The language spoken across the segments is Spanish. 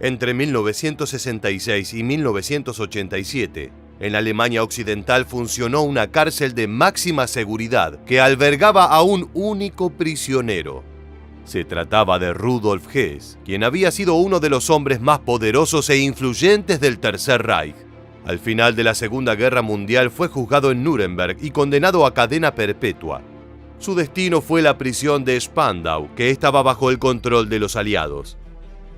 Entre 1966 y 1987, en Alemania Occidental funcionó una cárcel de máxima seguridad que albergaba a un único prisionero. Se trataba de Rudolf Hess, quien había sido uno de los hombres más poderosos e influyentes del Tercer Reich. Al final de la Segunda Guerra Mundial fue juzgado en Nuremberg y condenado a cadena perpetua. Su destino fue la prisión de Spandau, que estaba bajo el control de los aliados.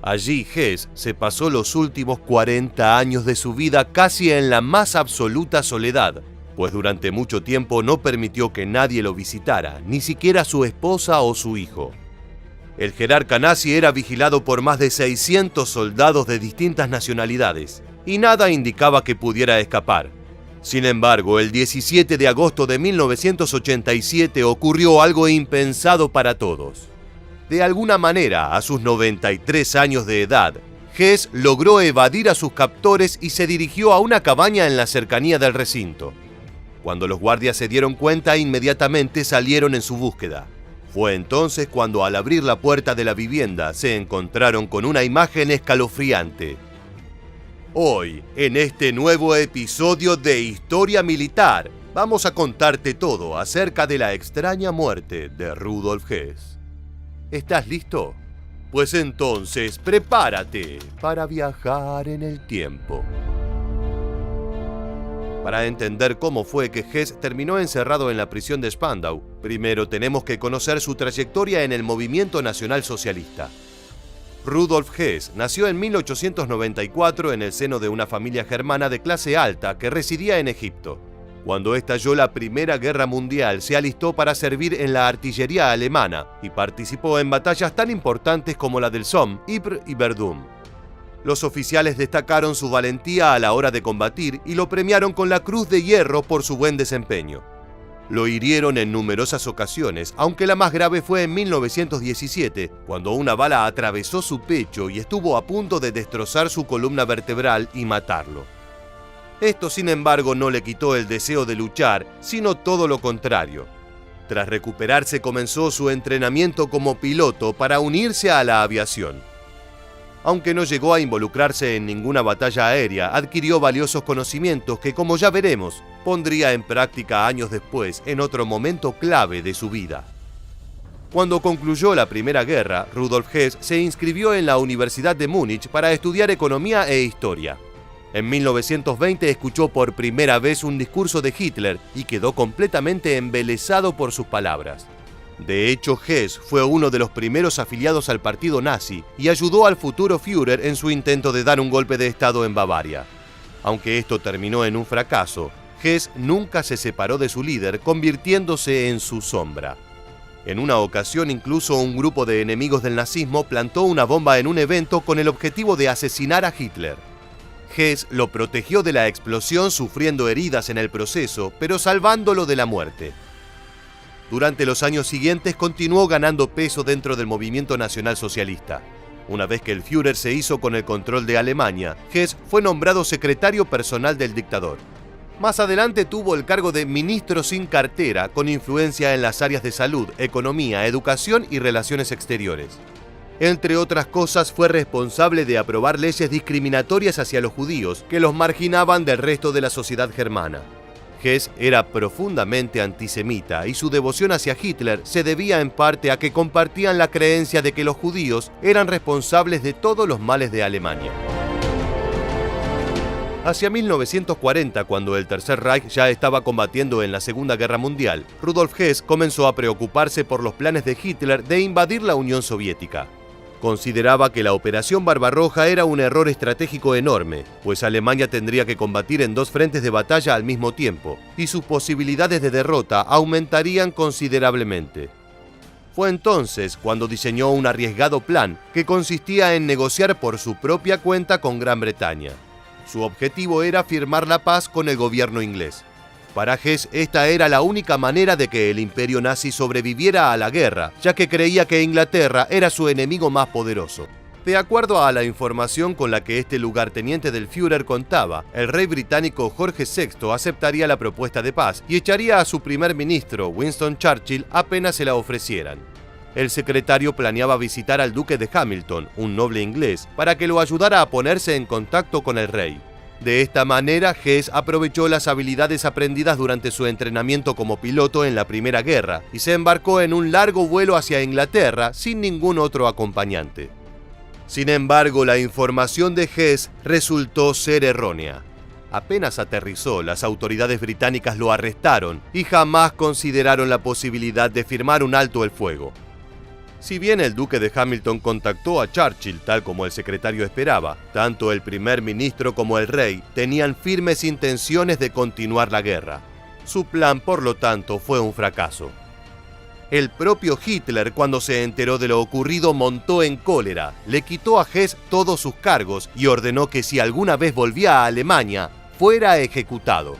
Allí Hess se pasó los últimos 40 años de su vida casi en la más absoluta soledad, pues durante mucho tiempo no permitió que nadie lo visitara, ni siquiera su esposa o su hijo. El jerarca nazi era vigilado por más de 600 soldados de distintas nacionalidades, y nada indicaba que pudiera escapar. Sin embargo, el 17 de agosto de 1987 ocurrió algo impensado para todos. De alguna manera, a sus 93 años de edad, Hess logró evadir a sus captores y se dirigió a una cabaña en la cercanía del recinto. Cuando los guardias se dieron cuenta, inmediatamente salieron en su búsqueda. Fue entonces cuando, al abrir la puerta de la vivienda, se encontraron con una imagen escalofriante. Hoy, en este nuevo episodio de Historia Militar, vamos a contarte todo acerca de la extraña muerte de Rudolf Hess. ¿Estás listo? Pues entonces prepárate para viajar en el tiempo. Para entender cómo fue que Hess terminó encerrado en la prisión de Spandau, primero tenemos que conocer su trayectoria en el movimiento nacionalsocialista. Rudolf Hess nació en 1894 en el seno de una familia germana de clase alta que residía en Egipto. Cuando estalló la Primera Guerra Mundial, se alistó para servir en la artillería alemana y participó en batallas tan importantes como la del Somme, Ypres y Verdún. Los oficiales destacaron su valentía a la hora de combatir y lo premiaron con la Cruz de Hierro por su buen desempeño. Lo hirieron en numerosas ocasiones, aunque la más grave fue en 1917, cuando una bala atravesó su pecho y estuvo a punto de destrozar su columna vertebral y matarlo. Esto, sin embargo, no le quitó el deseo de luchar, sino todo lo contrario. Tras recuperarse, comenzó su entrenamiento como piloto para unirse a la aviación. Aunque no llegó a involucrarse en ninguna batalla aérea, adquirió valiosos conocimientos que, como ya veremos, pondría en práctica años después, en otro momento clave de su vida. Cuando concluyó la Primera Guerra, Rudolf Hess se inscribió en la Universidad de Múnich para estudiar economía e historia. En 1920 escuchó por primera vez un discurso de Hitler y quedó completamente embelesado por sus palabras. De hecho, Hess fue uno de los primeros afiliados al partido nazi y ayudó al futuro Führer en su intento de dar un golpe de Estado en Bavaria. Aunque esto terminó en un fracaso, Hess nunca se separó de su líder, convirtiéndose en su sombra. En una ocasión, incluso un grupo de enemigos del nazismo plantó una bomba en un evento con el objetivo de asesinar a Hitler. Hess lo protegió de la explosión, sufriendo heridas en el proceso, pero salvándolo de la muerte. Durante los años siguientes continuó ganando peso dentro del movimiento nacionalsocialista. Una vez que el Führer se hizo con el control de Alemania, Hess fue nombrado secretario personal del dictador. Más adelante tuvo el cargo de ministro sin cartera, con influencia en las áreas de salud, economía, educación y relaciones exteriores. Entre otras cosas, fue responsable de aprobar leyes discriminatorias hacia los judíos que los marginaban del resto de la sociedad germana. Hess era profundamente antisemita y su devoción hacia Hitler se debía en parte a que compartían la creencia de que los judíos eran responsables de todos los males de Alemania. Hacia 1940, cuando el Tercer Reich ya estaba combatiendo en la Segunda Guerra Mundial, Rudolf Hess comenzó a preocuparse por los planes de Hitler de invadir la Unión Soviética. Consideraba que la Operación Barbarroja era un error estratégico enorme, pues Alemania tendría que combatir en dos frentes de batalla al mismo tiempo, y sus posibilidades de derrota aumentarían considerablemente. Fue entonces cuando diseñó un arriesgado plan que consistía en negociar por su propia cuenta con Gran Bretaña. Su objetivo era firmar la paz con el gobierno inglés. Para Hess, esta era la única manera de que el imperio nazi sobreviviera a la guerra, ya que creía que Inglaterra era su enemigo más poderoso. De acuerdo a la información con la que este lugarteniente del Führer contaba, el rey británico Jorge VI aceptaría la propuesta de paz y echaría a su primer ministro, Winston Churchill, apenas se la ofrecieran. El secretario planeaba visitar al duque de Hamilton, un noble inglés, para que lo ayudara a ponerse en contacto con el rey. De esta manera, Hess aprovechó las habilidades aprendidas durante su entrenamiento como piloto en la Primera Guerra y se embarcó en un largo vuelo hacia Inglaterra sin ningún otro acompañante. Sin embargo, la información de Hess resultó ser errónea. Apenas aterrizó, las autoridades británicas lo arrestaron y jamás consideraron la posibilidad de firmar un alto el fuego. Si bien el duque de Hamilton contactó a Churchill tal como el secretario esperaba, tanto el primer ministro como el rey tenían firmes intenciones de continuar la guerra. Su plan, por lo tanto, fue un fracaso. El propio Hitler, cuando se enteró de lo ocurrido, montó en cólera, le quitó a Hess todos sus cargos y ordenó que si alguna vez volvía a Alemania, fuera ejecutado.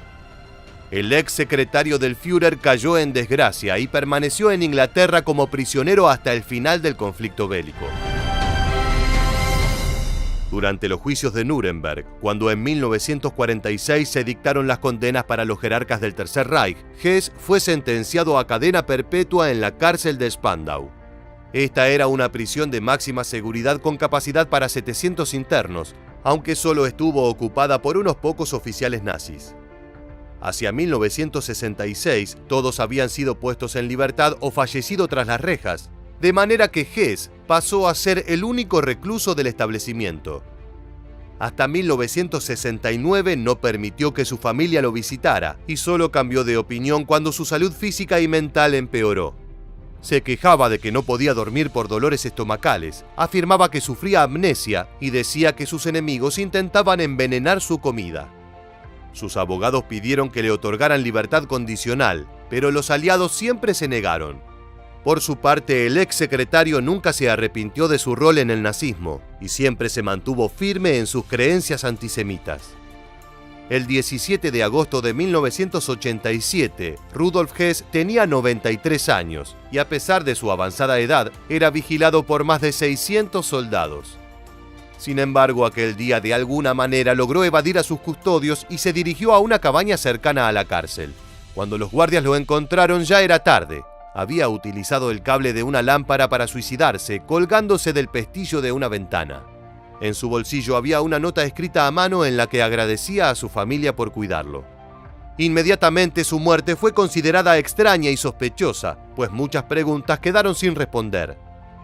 El ex secretario del Führer cayó en desgracia y permaneció en Inglaterra como prisionero hasta el final del conflicto bélico. Durante los juicios de Nuremberg, cuando en 1946 se dictaron las condenas para los jerarcas del Tercer Reich, Hess fue sentenciado a cadena perpetua en la cárcel de Spandau. Esta era una prisión de máxima seguridad con capacidad para 700 internos, aunque solo estuvo ocupada por unos pocos oficiales nazis. Hacia 1966, todos habían sido puestos en libertad o fallecido tras las rejas, de manera que Hess pasó a ser el único recluso del establecimiento. Hasta 1969 no permitió que su familia lo visitara y solo cambió de opinión cuando su salud física y mental empeoró. Se quejaba de que no podía dormir por dolores estomacales, afirmaba que sufría amnesia y decía que sus enemigos intentaban envenenar su comida. Sus abogados pidieron que le otorgaran libertad condicional, pero los aliados siempre se negaron. Por su parte, el ex secretario nunca se arrepintió de su rol en el nazismo y siempre se mantuvo firme en sus creencias antisemitas. El 17 de agosto de 1987, Rudolf Hess tenía 93 años y a pesar de su avanzada edad, era vigilado por más de 600 soldados. Sin embargo, aquel día de alguna manera logró evadir a sus custodios y se dirigió a una cabaña cercana a la cárcel. Cuando los guardias lo encontraron ya era tarde. Había utilizado el cable de una lámpara para suicidarse, colgándose del pestillo de una ventana. En su bolsillo había una nota escrita a mano en la que agradecía a su familia por cuidarlo. Inmediatamente su muerte fue considerada extraña y sospechosa, pues muchas preguntas quedaron sin responder.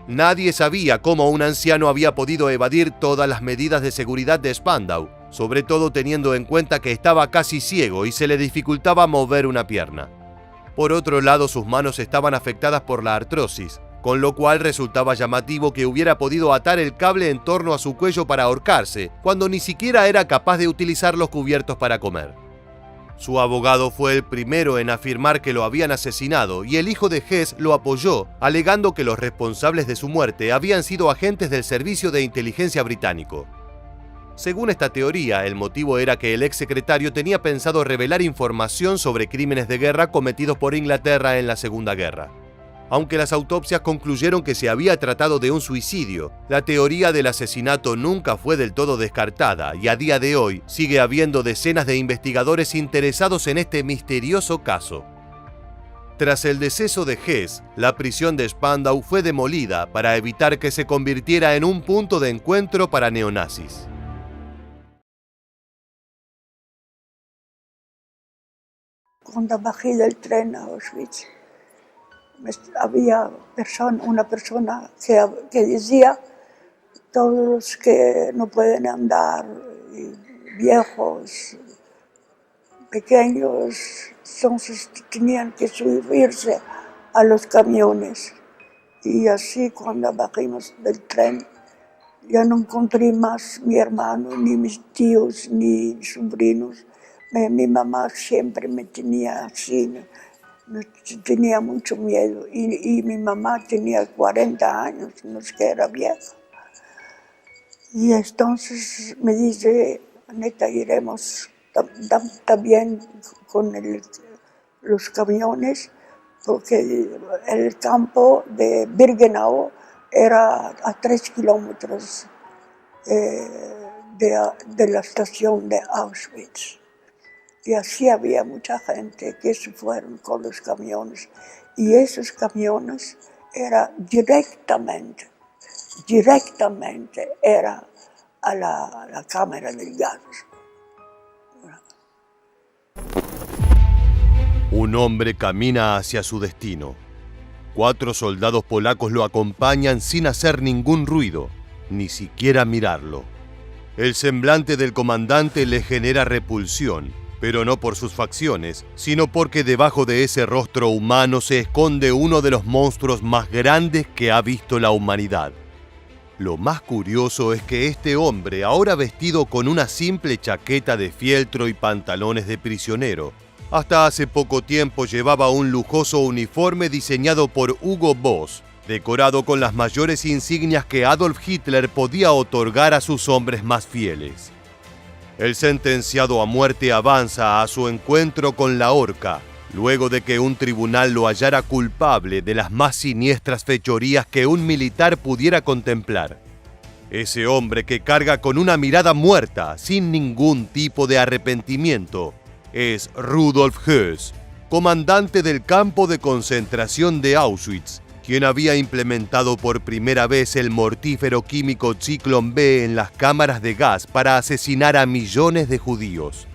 Nadie sabía cómo un anciano había podido evadir todas las medidas de seguridad de Spandau, sobre todo teniendo en cuenta que estaba casi ciego y se le dificultaba mover una pierna. Por otro lado, sus manos estaban afectadas por la artrosis, con lo cual resultaba llamativo que hubiera podido atar el cable en torno a su cuello para ahorcarse, cuando ni siquiera era capaz de utilizar los cubiertos para comer. Su abogado fue el primero en afirmar que lo habían asesinado y el hijo de Hess lo apoyó, alegando que los responsables de su muerte habían sido agentes del Servicio de Inteligencia británico. Según esta teoría, el motivo era que el ex secretario tenía pensado revelar información sobre crímenes de guerra cometidos por Inglaterra en la Segunda Guerra. Aunque las autopsias concluyeron que se había tratado de un suicidio, la teoría del asesinato nunca fue del todo descartada y a día de hoy sigue habiendo decenas de investigadores interesados en este misterioso caso. Tras el deceso de Hess, la prisión de Spandau fue demolida para evitar que se convirtiera en un punto de encuentro para neonazis. Cuando bajé del tren a Auschwitz, había una persona que decía: todos los que no pueden andar, viejos, pequeños, entonces tenían que subirse a los camiones. Y así cuando bajamos del tren, ya no encontré más mi hermano, ni mis tíos, ni sobrinos. Mi mamá siempre me tenía así, tenía mucho miedo. Y mi mamá tenía 40 años, no es que era vieja. Y entonces me dice: Aneta, iremos también con los camiones, porque el campo de Birkenau era a 3 kilómetros de la estación de Auschwitz. Y así había mucha gente que se fueron con los camiones. Y esos camiones era directamente era a la cámara del gas. Un hombre camina hacia su destino. 4 soldados polacos lo acompañan sin hacer ningún ruido, ni siquiera mirarlo. El semblante del comandante le genera repulsión, pero no por sus facciones, sino porque debajo de ese rostro humano se esconde uno de los monstruos más grandes que ha visto la humanidad. Lo más curioso es que este hombre, ahora vestido con una simple chaqueta de fieltro y pantalones de prisionero, hasta hace poco tiempo llevaba un lujoso uniforme diseñado por Hugo Boss, decorado con las mayores insignias que Adolf Hitler podía otorgar a sus hombres más fieles. El sentenciado a muerte avanza a su encuentro con la horca, luego de que un tribunal lo hallara culpable de las más siniestras fechorías que un militar pudiera contemplar. Ese hombre que carga con una mirada muerta, sin ningún tipo de arrepentimiento, es Rudolf Höss, comandante del campo de concentración de Auschwitz, quien había implementado por primera vez el mortífero químico Zyklon B en las cámaras de gas para asesinar a millones de judíos.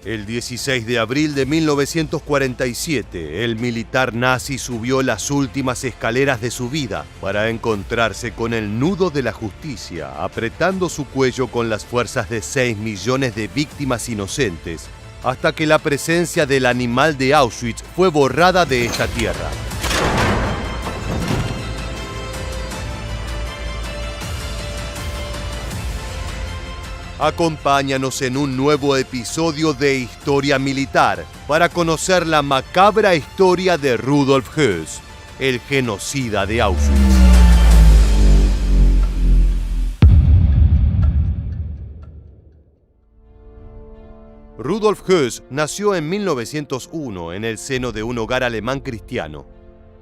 El 16 de abril de 1947, el militar nazi subió las últimas escaleras de su vida para encontrarse con el nudo de la justicia, apretando su cuello con las fuerzas de 6 millones de víctimas inocentes, hasta que la presencia del animal de Auschwitz fue borrada de esta tierra. Acompáñanos en un nuevo episodio de Historia Militar para conocer la macabra historia de Rudolf Höss, el genocida de Auschwitz. Rudolf Höss nació en 1901 en el seno de un hogar alemán cristiano.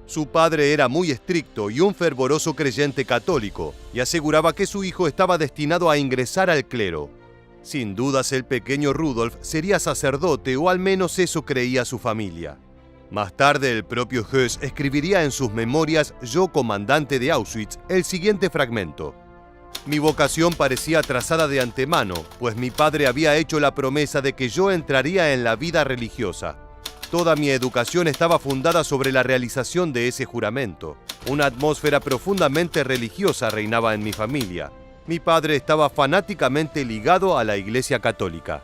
Su padre era muy estricto y un fervoroso creyente católico, y aseguraba que su hijo estaba destinado a ingresar al clero. Sin dudas, el pequeño Rudolf sería sacerdote, o al menos eso creía su familia. Más tarde, el propio Höss escribiría en sus memorias Yo, comandante de Auschwitz, el siguiente fragmento: Mi vocación parecía trazada de antemano, pues mi padre había hecho la promesa de que yo entraría en la vida religiosa. Toda mi educación estaba fundada sobre la realización de ese juramento. Una atmósfera profundamente religiosa reinaba en mi familia. Mi padre estaba fanáticamente ligado a la Iglesia Católica.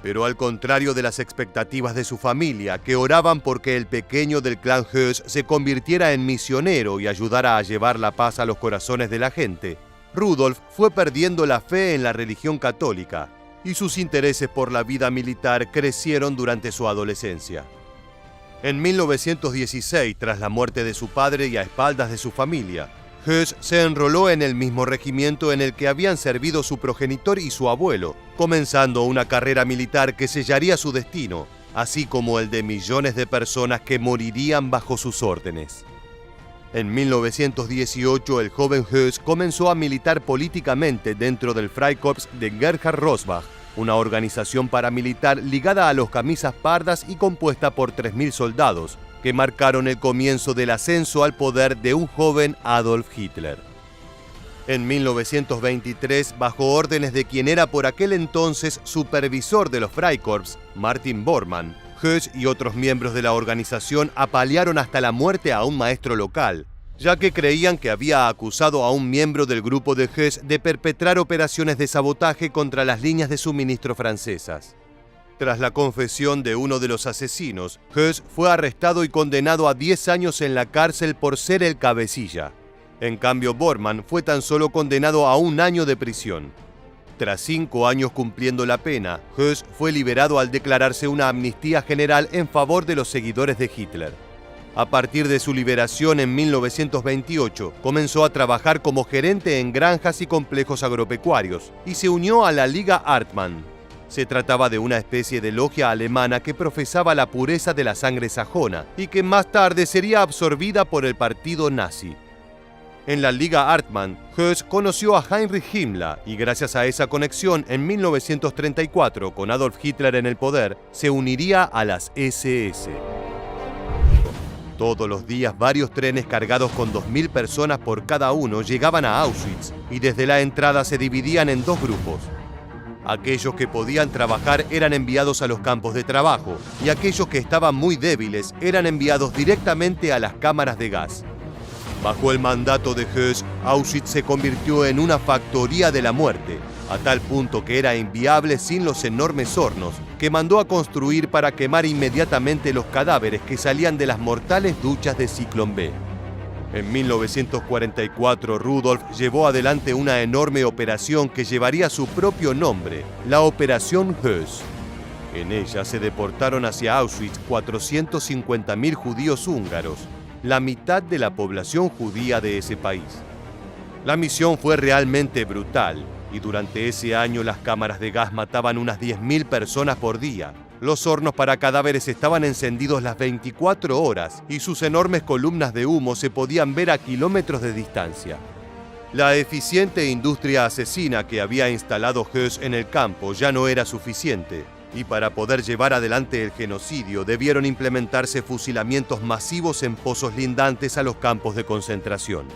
Pero al contrario de las expectativas de su familia, que oraban porque el pequeño del clan Höss se convirtiera en misionero y ayudara a llevar la paz a los corazones de la gente, Rudolf fue perdiendo la fe en la religión católica, y sus intereses por la vida militar crecieron durante su adolescencia. En 1916, tras la muerte de su padre y a espaldas de su familia, Höss se enroló en el mismo regimiento en el que habían servido su progenitor y su abuelo, comenzando una carrera militar que sellaría su destino, así como el de millones de personas que morirían bajo sus órdenes. En 1918, el joven Höss comenzó a militar políticamente dentro del Freikorps de Gerhard Rosbach, una organización paramilitar ligada a los camisas pardas y compuesta por 3.000 soldados, que marcaron el comienzo del ascenso al poder de un joven Adolf Hitler. En 1923, bajo órdenes de quien era por aquel entonces supervisor de los Freikorps, Martin Bormann, Höss y otros miembros de la organización apalearon hasta la muerte a un maestro local, ya que creían que había acusado a un miembro del grupo de Höss de perpetrar operaciones de sabotaje contra las líneas de suministro francesas. Tras la confesión de uno de los asesinos, Höss fue arrestado y condenado a 10 años en la cárcel por ser el cabecilla. En cambio, Bormann fue tan solo condenado a 1 año de prisión. Tras 5 años cumpliendo la pena, Höss fue liberado al declararse una amnistía general en favor de los seguidores de Hitler. A partir de su liberación en 1928, comenzó a trabajar como gerente en granjas y complejos agropecuarios y se unió a la Liga Hartmann. Se trataba de una especie de logia alemana que profesaba la pureza de la sangre sajona y que más tarde sería absorbida por el partido nazi. En la Liga Hartmann, Höss conoció a Heinrich Himmler y gracias a esa conexión, en 1934, con Adolf Hitler en el poder, se uniría a las SS. Todos los días varios trenes cargados con 2.000 personas por cada uno llegaban a Auschwitz y desde la entrada se dividían en dos grupos. Aquellos que podían trabajar eran enviados a los campos de trabajo y aquellos que estaban muy débiles eran enviados directamente a las cámaras de gas. Bajo el mandato de Höss, Auschwitz se convirtió en una factoría de la muerte, a tal punto que era inviable sin los enormes hornos que mandó a construir para quemar inmediatamente los cadáveres que salían de las mortales duchas de Zyklon B. En 1944, Rudolf llevó adelante una enorme operación que llevaría su propio nombre, la Operación Höss. En ella se deportaron hacia Auschwitz 450.000 judíos húngaros, la mitad de la población judía de ese país. La misión fue realmente brutal y durante ese año las cámaras de gas mataban unas 10.000 personas por día. Los hornos para cadáveres estaban encendidos las 24 horas y sus enormes columnas de humo se podían ver a kilómetros de distancia. La eficiente industria asesina que había instalado Höss en el campo ya no era suficiente, y para poder llevar adelante el genocidio debieron implementarse fusilamientos masivos en pozos lindantes a los campos de concentración.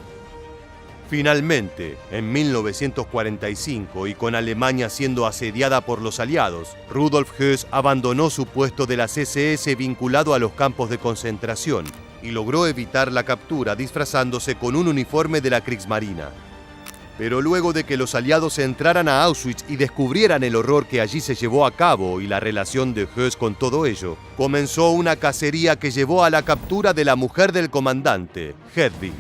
Finalmente, en 1945 y con Alemania siendo asediada por los aliados, Rudolf Höss abandonó su puesto de las SS vinculado a los campos de concentración y logró evitar la captura disfrazándose con un uniforme de la Kriegsmarine. Pero luego de que los aliados entraran a Auschwitz y descubrieran el horror que allí se llevó a cabo y la relación de Höss con todo ello, comenzó una cacería que llevó a la captura de la mujer del comandante, Hedwig.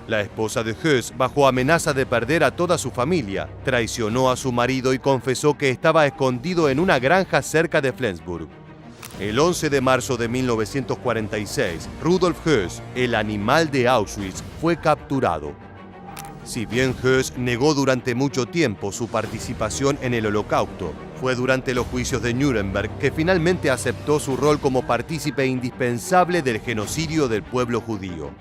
La esposa de Höss, bajo amenaza de perder a toda su familia, traicionó a su marido y confesó que estaba escondido en una granja cerca de Flensburg. El 11 de marzo de 1946, Rudolf Höss, el animal de Auschwitz, fue capturado. Si bien Höss negó durante mucho tiempo su participación en el Holocausto, fue durante los juicios de Nuremberg que finalmente aceptó su rol como partícipe indispensable del genocidio del pueblo judío.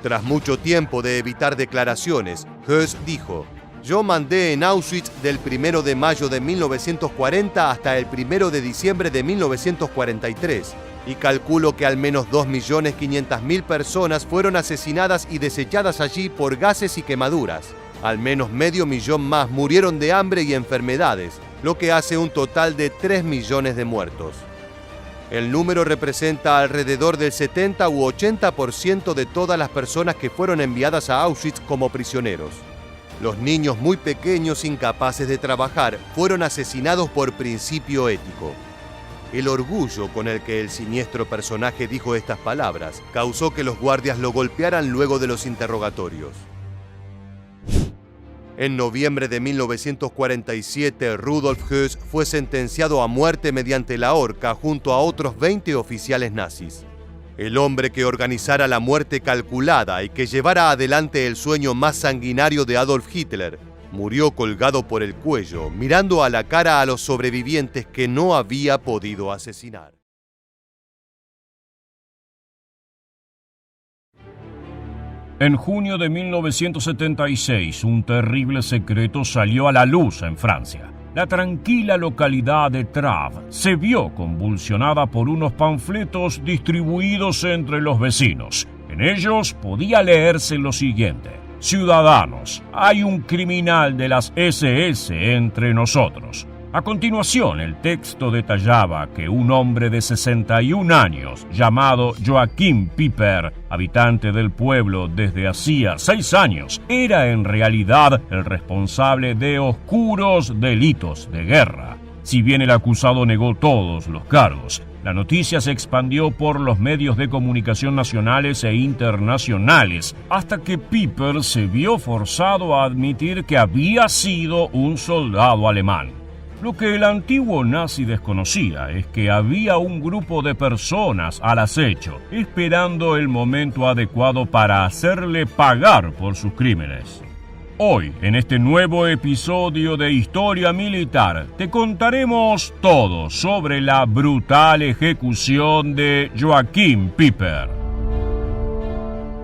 Tras mucho tiempo de evitar declaraciones, Höss dijo: «Yo mandé en Auschwitz del 1 de mayo de 1940 hasta el 1 de diciembre de 1943, y calculo que al menos 2.500.000 personas fueron asesinadas y desechadas allí por gases y quemaduras. Al menos 500.000 más murieron de hambre y enfermedades, lo que hace un total de 3 millones de muertos. El número representa alrededor del 70 u 80% de todas las personas que fueron enviadas a Auschwitz como prisioneros. Los niños muy pequeños incapaces de trabajar fueron asesinados por principio ético». El orgullo con el que el siniestro personaje dijo estas palabras causó que los guardias lo golpearan luego de los interrogatorios. En noviembre de 1947, Rudolf Höss fue sentenciado a muerte mediante la horca junto a otros 20 oficiales nazis. El hombre que organizara la muerte calculada y que llevara adelante el sueño más sanguinario de Adolf Hitler, murió colgado por el cuello, mirando a la cara a los sobrevivientes que no había podido asesinar. En junio de 1976, un terrible secreto salió a la luz en Francia. La tranquila localidad de Traves se vio convulsionada por unos panfletos distribuidos entre los vecinos. En ellos podía leerse lo siguiente: «Ciudadanos, hay un criminal de las SS entre nosotros». A continuación, el texto detallaba que un hombre de 61 años, llamado Joachim Pieper, habitante del pueblo desde hacía 6 años, era en realidad el responsable de oscuros delitos de guerra. Si bien el acusado negó todos los cargos, la noticia se expandió por los medios de comunicación nacionales e internacionales, hasta que Pieper se vio forzado a admitir que había sido un soldado alemán. Lo que el antiguo nazi desconocía es que había un grupo de personas al acecho, esperando el momento adecuado para hacerle pagar por sus crímenes. Hoy, en este nuevo episodio de Historia Militar, te contaremos todo sobre la brutal ejecución de Joachim Pieper.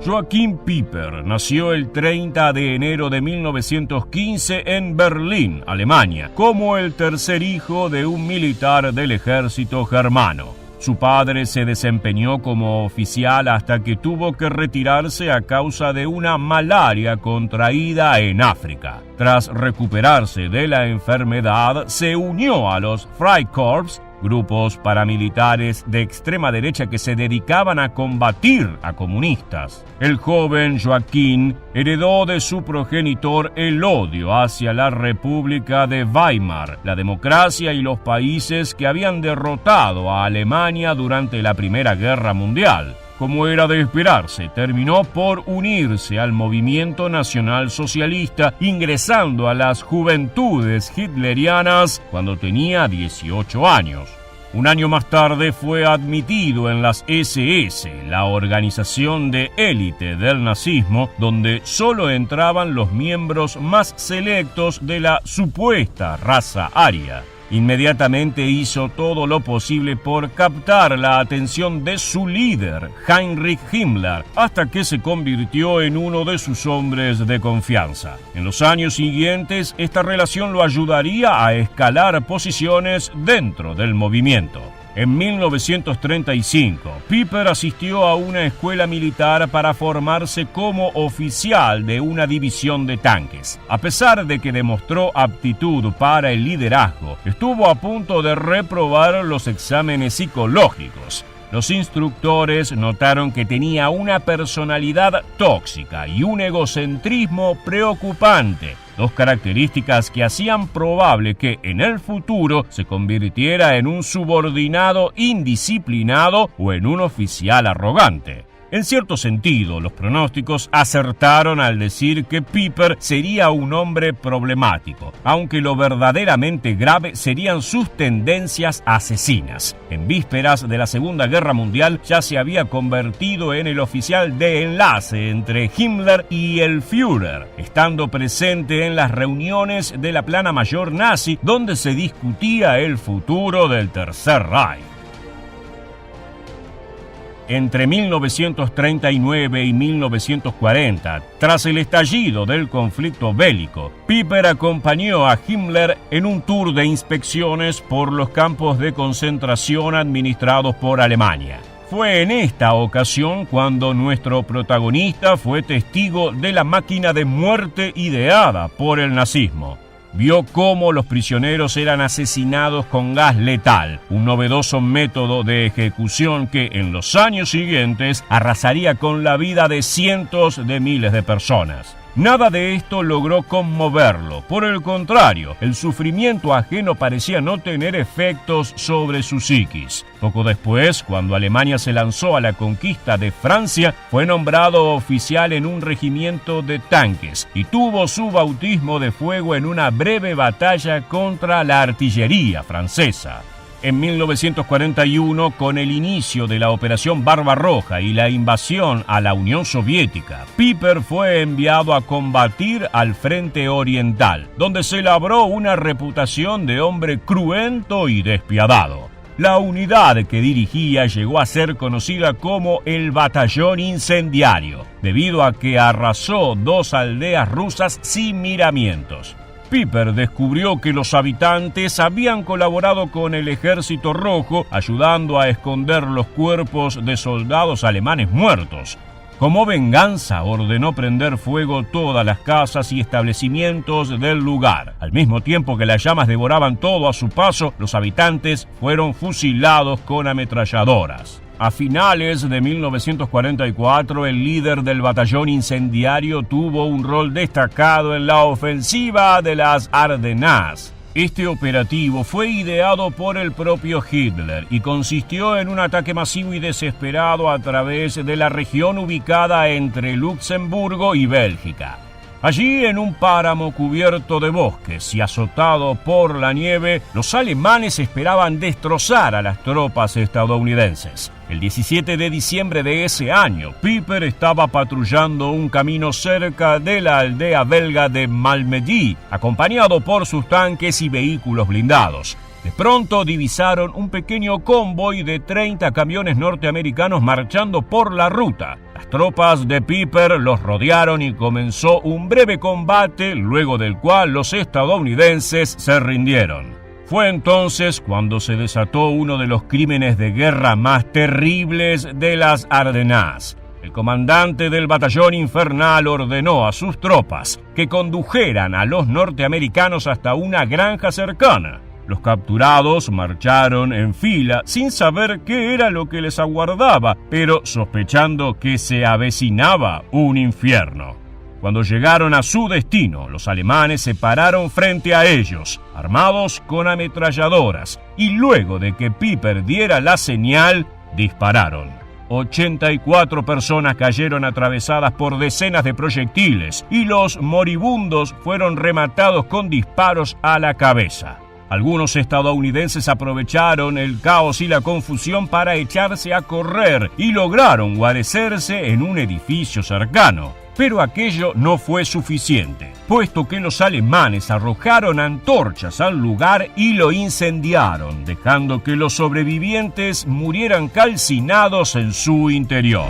Joachim Pieper nació el 30 de enero de 1915 en Berlín, Alemania, como el tercer hijo de un militar del ejército germano. Su padre se desempeñó como oficial hasta que tuvo que retirarse a causa de una malaria contraída en África. Tras recuperarse de la enfermedad, se unió a los Freikorps, grupos paramilitares de extrema derecha que se dedicaban a combatir a comunistas. El joven Joaquín heredó de su progenitor el odio hacia la República de Weimar, la democracia y los países que habían derrotado a Alemania durante la Primera Guerra Mundial. Como era de esperarse, terminó por unirse al movimiento nacional socialista, ingresando a las Juventudes Hitlerianas cuando tenía 18 años. Un año más tarde fue admitido en las SS, la organización de élite del nazismo, donde solo entraban los miembros más selectos de la supuesta raza aria. Inmediatamente hizo todo lo posible por captar la atención de su líder, Heinrich Himmler, hasta que se convirtió en uno de sus hombres de confianza. En los años siguientes, esta relación lo ayudaría a escalar posiciones dentro del movimiento. En 1935, Piper asistió a una escuela militar para formarse como oficial de una división de tanques. A pesar de que demostró aptitud para el liderazgo, estuvo a punto de reprobar los exámenes psicológicos. Los instructores notaron que tenía una personalidad tóxica y un egocentrismo preocupante, dos características que hacían probable que en el futuro se convirtiera en un subordinado indisciplinado o en un oficial arrogante. En cierto sentido, los pronósticos acertaron al decir que Piper sería un hombre problemático, aunque lo verdaderamente grave serían sus tendencias asesinas. En vísperas de la Segunda Guerra Mundial ya se había convertido en el oficial de enlace entre Himmler y el Führer, estando presente en las reuniones de la plana mayor nazi donde se discutía el futuro del Tercer Reich. Entre 1939 y 1940, tras el estallido del conflicto bélico, Piper acompañó a Himmler en un tour de inspecciones por los campos de concentración administrados por Alemania. Fue en esta ocasión cuando nuestro protagonista fue testigo de la máquina de muerte ideada por el nazismo. Vio cómo los prisioneros eran asesinados con gas letal, un novedoso método de ejecución que en los años siguientes arrasaría con la vida de cientos de miles de personas. Nada de esto logró conmoverlo. Por el contrario, el sufrimiento ajeno parecía no tener efectos sobre su psiquis. Poco después, cuando Alemania se lanzó a la conquista de Francia, fue nombrado oficial en un regimiento de tanques y tuvo su bautismo de fuego en una breve batalla contra la artillería francesa. En 1941, con el inicio de la Operación Barbarroja y la invasión a la Unión Soviética, Piper fue enviado a combatir al Frente Oriental, donde se labró una reputación de hombre cruento y despiadado. La unidad que dirigía llegó a ser conocida como el Batallón Incendiario, debido a que arrasó 2 aldeas rusas sin miramientos. Piper descubrió que los habitantes habían colaborado con el Ejército Rojo, ayudando a esconder los cuerpos de soldados alemanes muertos. Como venganza, ordenó prender fuego todas las casas y establecimientos del lugar. Al mismo tiempo que las llamas devoraban todo a su paso, los habitantes fueron fusilados con ametralladoras. A finales de 1944, el líder del batallón incendiario tuvo un rol destacado en la ofensiva de las Ardenas. Este operativo fue ideado por el propio Hitler y consistió en un ataque masivo y desesperado a través de la región ubicada entre Luxemburgo y Bélgica. Allí, en un páramo cubierto de bosques y azotado por la nieve, los alemanes esperaban destrozar a las tropas estadounidenses. El 17 de diciembre de ese año, Piper estaba patrullando un camino cerca de la aldea belga de Malmedy, acompañado por sus tanques y vehículos blindados. De pronto divisaron un pequeño convoy de 30 camiones norteamericanos marchando por la ruta. Las tropas de Piper los rodearon y comenzó un breve combate, luego del cual los estadounidenses se rindieron. Fue entonces cuando se desató uno de los crímenes de guerra más terribles de las Ardenas. El comandante del batallón infernal ordenó a sus tropas que condujeran a los norteamericanos hasta una granja cercana. Los capturados marcharon en fila sin saber qué era lo que les aguardaba, pero sospechando que se avecinaba un infierno. Cuando llegaron a su destino, los alemanes se pararon frente a ellos, armados con ametralladoras, y luego de que Piper diera la señal, dispararon. 84 personas cayeron atravesadas por decenas de proyectiles y los moribundos fueron rematados con disparos a la cabeza. Algunos estadounidenses aprovecharon el caos y la confusión para echarse a correr y lograron guarecerse en un edificio cercano. Pero aquello no fue suficiente, puesto que los alemanes arrojaron antorchas al lugar y lo incendiaron, dejando que los sobrevivientes murieran calcinados en su interior.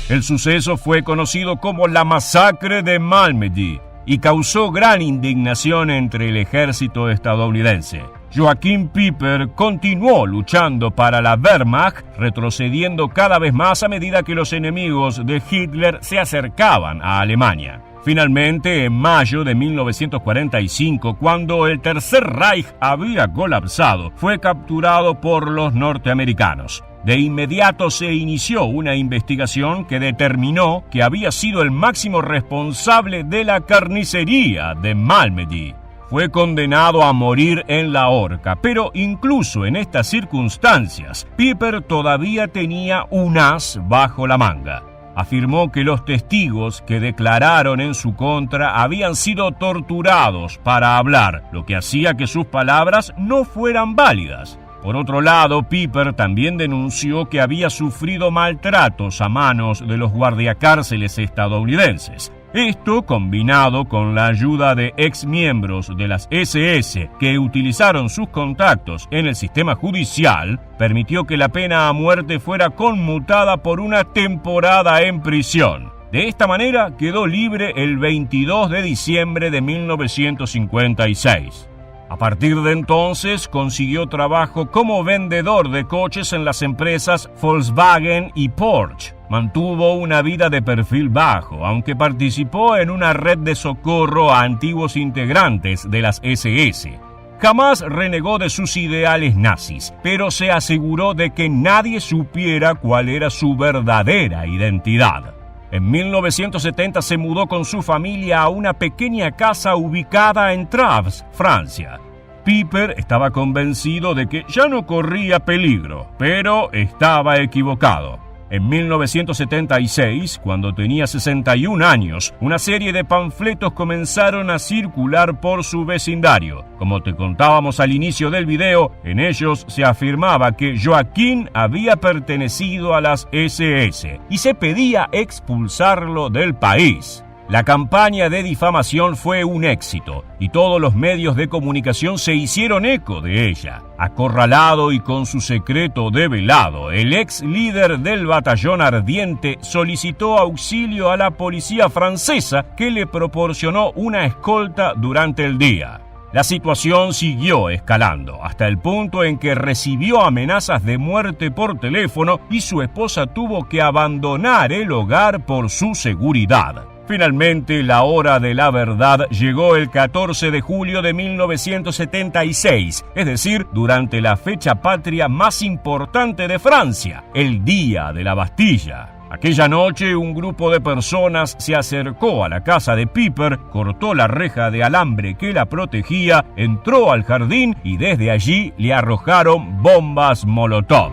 El suceso fue conocido como la masacre de Malmedy y causó gran indignación entre el ejército estadounidense. Joachim Pieper continuó luchando para la Wehrmacht, retrocediendo cada vez más a medida que los enemigos de Hitler se acercaban a Alemania. Finalmente, en mayo de 1945, cuando el Tercer Reich había colapsado, fue capturado por los norteamericanos. De inmediato se inició una investigación que determinó que había sido el máximo responsable de la carnicería de Malmedy. Fue condenado a morir en la horca, pero incluso en estas circunstancias, Pieper todavía tenía un as bajo la manga. Afirmó que los testigos que declararon en su contra habían sido torturados para hablar, lo que hacía que sus palabras no fueran válidas. Por otro lado, Pieper también denunció que había sufrido maltratos a manos de los guardiacárceles estadounidenses. Esto, combinado con la ayuda de exmiembros de las SS que utilizaron sus contactos en el sistema judicial, permitió que la pena a muerte fuera conmutada por una temporada en prisión. De esta manera quedó libre el 22 de diciembre de 1956. A partir de entonces consiguió trabajo como vendedor de coches en las empresas Volkswagen y Porsche. Mantuvo una vida de perfil bajo, aunque participó en una red de socorro a antiguos integrantes de las SS. Jamás renegó de sus ideales nazis, pero se aseguró de que nadie supiera cuál era su verdadera identidad. En 1970 se mudó con su familia a una pequeña casa ubicada en Traves, Francia. Pieper estaba convencido de que ya no corría peligro, pero estaba equivocado. En 1976, cuando tenía 61 años, una serie de panfletos comenzaron a circular por su vecindario. Como te contábamos al inicio del video, en ellos se afirmaba que Joachim había pertenecido a las SS y se pedía expulsarlo del país. La campaña de difamación fue un éxito y todos los medios de comunicación se hicieron eco de ella. Acorralado y con su secreto develado, el ex líder del batallón ardiente solicitó auxilio a la policía francesa que le proporcionó una escolta durante el día. La situación siguió escalando hasta el punto en que recibió amenazas de muerte por teléfono y su esposa tuvo que abandonar el hogar por su seguridad. Finalmente, la hora de la verdad llegó el 14 de julio de 1976, es decir, durante la fecha patria más importante de Francia, el Día de la Bastilla. Aquella noche, un grupo de personas se acercó a la casa de Pieper, cortó la reja de alambre que la protegía, entró al jardín y desde allí le arrojaron bombas Molotov.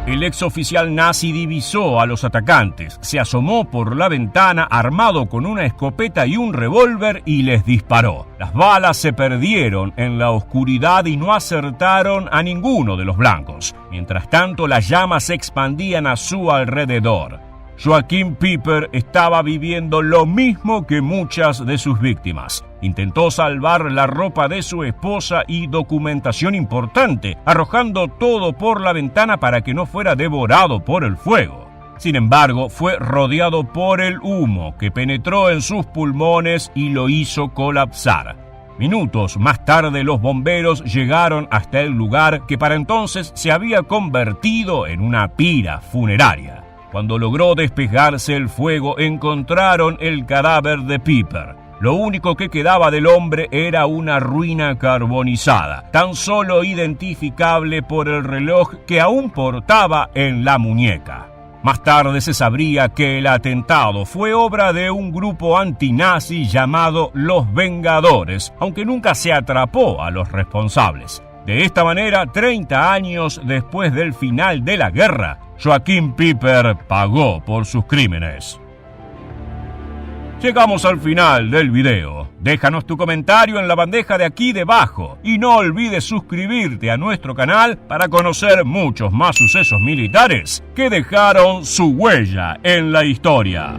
El exoficial nazi divisó a los atacantes, se asomó por la ventana armado con una escopeta y un revólver y les disparó. Las balas se perdieron en la oscuridad y no acertaron a ninguno de los blancos. Mientras tanto, las llamas se expandían a su alrededor. Joachim Pieper estaba viviendo lo mismo que muchas de sus víctimas. Intentó salvar la ropa de su esposa y documentación importante, arrojando todo por la ventana para que no fuera devorado por el fuego. Sin embargo, fue rodeado por el humo que penetró en sus pulmones y lo hizo colapsar. Minutos más tarde, los bomberos llegaron hasta el lugar que para entonces se había convertido en una pira funeraria. Cuando logró despejarse el fuego, encontraron el cadáver de Piper. Lo único que quedaba del hombre era una ruina carbonizada, tan solo identificable por el reloj que aún portaba en la muñeca. Más tarde se sabría que el atentado fue obra de un grupo antinazi llamado Los Vengadores, aunque nunca se atrapó a los responsables. De esta manera, 30 años después del final de la guerra, Joachim Piper pagó por sus crímenes. Llegamos al final del video. Déjanos tu comentario en la bandeja de aquí debajo y no olvides suscribirte a nuestro canal para conocer muchos más sucesos militares que dejaron su huella en la historia.